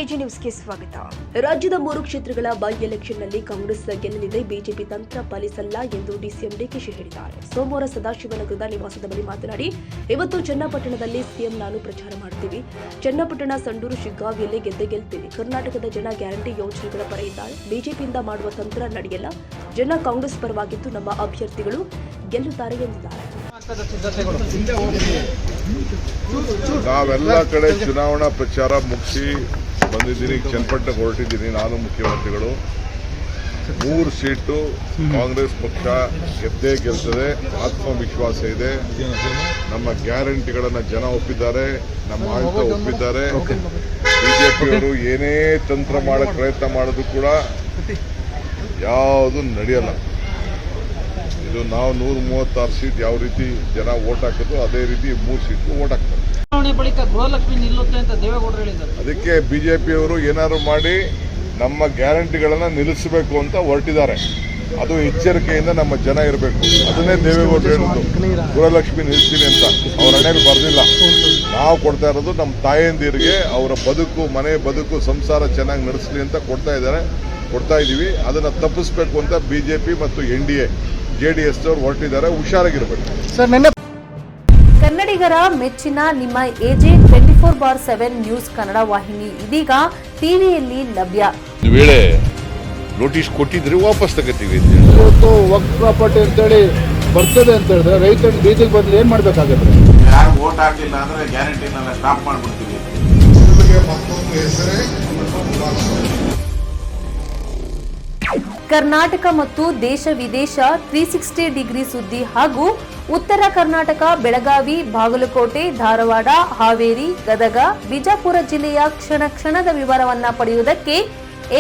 AG ನ್ಯೂಸ್ಗೆ ಸ್ವಾಗತ. ರಾಜ್ಯದ 3 ಕ್ಷೇತ್ರಗಳ ಬೈ ಎಲೆಕ್ಷನ್ನಲ್ಲಿ ಕಾಂಗ್ರೆಸ್ ಗೆಲ್ಲಲಿದೆ, ಬಿಜೆಪಿ ತಂತ್ರ ಪಾಲಿಸಲ್ಲ ಎಂದು ಡಿಸಿಎಂ ಡಿಕೆಶಿ ಹೇಳಿದ್ದಾರೆ. ಸೋಮವಾರ ಸದಾಶಿವನಗರದ ನಿವಾಸದ ಬಳಿ ಮಾತನಾಡಿ, ಇವತ್ತು ಚನ್ನಪಟ್ಟಣದಲ್ಲಿ ಸಿಎಂ ನಾನು ಪ್ರಚಾರ ಮಾಡ್ತೀವಿ. ಚನ್ನಪಟ್ಟಣ, ಸಂಡೂರು, ಶಿಗ್ಗಾವಿಯಲ್ಲಿ ಗೆಲ್ತೀವಿ. ಕರ್ನಾಟಕದ ಜನ ಗ್ಯಾರಂಟಿ ಯೋಜನೆಗಳ ಪರ ಇದ್ದಾರೆ. ಬಿಜೆಪಿಯಿಂದ ಮಾಡುವ ತಂತ್ರ ನಡೆಯಲ್ಲ. ಜನ ಕಾಂಗ್ರೆಸ್ ಪರವಾಗಿದ್ದು ನಮ್ಮ ಅಭ್ಯರ್ಥಿಗಳು ಗೆಲ್ಲುತ್ತಾರೆ ಎಂದಿದ್ದಾರೆ. ನಾವೆಲ್ಲ ಕಡೆ ಚುನಾವಣಾ ಪ್ರಚಾರ ಮುಗಿಸಿ ಬಂದಿದ್ದೀನಿ. ಚನ್ನಪಟ್ಟಣಕ್ಕೆ ಹೊರಟಿದ್ದೀನಿ. ನಾನು ಮುಖ್ಯಮಂತ್ರಿಗಳು 3 ಸೀಟು ಕಾಂಗ್ರೆಸ್ ಪಕ್ಷ ಗೆಲ್ತದೆ. ಆತ್ಮವಿಶ್ವಾಸ ಇದೆ. ನಮ್ಮ ಗ್ಯಾರಂಟಿಗಳನ್ನು ಜನ ಒಪ್ಪಿದ್ದಾರೆ, ನಮ್ಮ ಆಡಳಿತ ಒಪ್ಪಿದ್ದಾರೆ. ಬಿಜೆಪಿಯವರು ಏನೇ ತಂತ್ರ ಮಾಡಕ್ಕೆ ಪ್ರಯತ್ನ ಮಾಡೋದು ಕೂಡ ಯಾವುದು ನಡೆಯಲ್ಲ. ಇದು ನಾವು 136 ಸೀಟ್ ಯಾವ ರೀತಿ ಜನ ವೋಟ್ ಹಾಕಿದ್ರು ಅದೇ ರೀತಿ 3 ಸೀಟ್ ವೋಟ್ ಹಾಕ್ತಾರೆ. ಚುನಾವಣೆ ಬಳಿಕ ಗೃಹಲಕ್ಷ್ಮಿ ನಿಲ್ಲುತ್ತೆ ಅಂತ ದೇವೇಗೌಡರು ಹೇಳಿದ್ದಾರೆ. ಅದಕ್ಕೆ ಬಿಜೆಪಿಯವರು ಏನಾದ್ರು ಮಾಡಿ ನಮ್ಮ ಗ್ಯಾರಂಟಿಗಳನ್ನು ನಿಲ್ಲಿಸಬೇಕು ಅಂತ ಹೊರಟಿದ್ದಾರೆ. ಅದು ಎಚ್ಚರಿಕೆಯಿಂದ ನಮ್ಮ ಜನ ಇರಬೇಕು. ಅದನ್ನೇ ದೇವೇಗೌಡರು ಹೇಳಿದ್ರು, ಗೃಹಲಕ್ಷ್ಮಿ ನಿಲ್ಲಿಸ್ತೀನಿ ಅಂತ. ಅವ್ರ ಹಣೆಯಲ್ಲಿ ಬರೆದಿಲ್ಲ. ನಾವು ಕೊಡ್ತಾ ಇರೋದು ನಮ್ಮ ತಾಯಂದಿರಿಗೆ ಅವರ ಬದುಕು, ಮನೆ ಬದುಕು, ಸಂಸಾರ ಚೆನ್ನಾಗಿ ನಡೆಸಲಿ ಅಂತ ಕೊಡ್ತಾ ಇದ್ದೀವಿ. ಅದನ್ನು ತಪ್ಪಿಸ್ಬೇಕು ಅಂತ ಬಿಜೆಪಿ ಮತ್ತು NDA JDS ಅವರು ಹೊರಟಿದ್ದಾರೆ. ಹುಷಾರಾಗಿರ್ಬೇಕು. ಕನ್ನಡಿಗರ ಮೆಚ್ಚಿನ ನಿಮ್ಮ AJ 24/7 ನ್ಯೂಸ್ ಕನ್ನಡ ವಾಹಿನಿ ಇದೀಗ ಟಿವಿಯಲ್ಲಿ ಲಭ್ಯ. ವೇಳೆ ನೋಟಿಸ್ ಕೊಟ್ಟಿದ್ರೆ ವಾಪಸ್ ತಗೋತೀವಿ. ಇವತ್ತು ವಕ್ಫ್ ಪ್ರಾಪರ್ಟಿ ಅಂತೇಳಿ ಬರ್ತದೆ ಅಂತ ಹೇಳಿದ್ರೆ ರೈತರು ಬೀದಿಗೆ ಬಂದ್ರೆ ಏನ್ ಮಾಡ್ಬೇಕಾಗತ್ತೆ? ಯಾರು ವೋಟ್ ಹಾಕಿಲ್ಲ ಅಂದ್ರೆ ಗ್ಯಾರಂಟಿನೆಲ್ಲ ಸ್ಟಾಪ್ ಮಾಡ್ಬಿಡ್ತೀವಿ. ಕರ್ನಾಟಕ ಮತ್ತು ದೇಶ ವಿದೇಶ 360 ಡಿಗ್ರಿ ಸುದ್ದಿ ಹಾಗೂ ಉತ್ತರ ಕರ್ನಾಟಕ, ಬೆಳಗಾವಿ, ಬಾಗಲಕೋಟೆ, ಧಾರವಾಡ, ಹಾವೇರಿ, ಗದಗ, ಬಿಜಾಪುರ ಜಿಲ್ಲೆಯ ಕ್ಷಣದ ವಿವರವನ್ನ ಪಡೆಯುವುದಕ್ಕೆ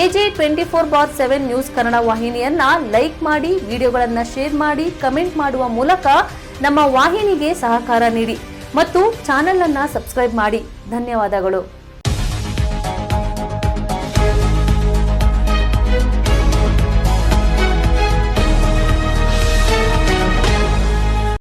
AJ 24/7 ನ್ಯೂಸ್ ಕನ್ನಡ ವಾಹಿನಿಯನ್ನ ಲೈಕ್ ಮಾಡಿ, ವಿಡಿಯೋಗಳನ್ನ ಶೇರ್ ಮಾಡಿ, ಕಮೆಂಟ್ ಮಾಡುವ ಮೂಲಕ ನಮ್ಮ ವಾಹಿನಿಗೆ ಸಹಕಾರ ನೀಡಿ ಮತ್ತು ಚಾನೆಲ್ ಅನ್ನ ಸಬ್ಸ್ಕ್ರೈಬ್ ಮಾಡಿ. ಧನ್ಯವಾದಗಳು.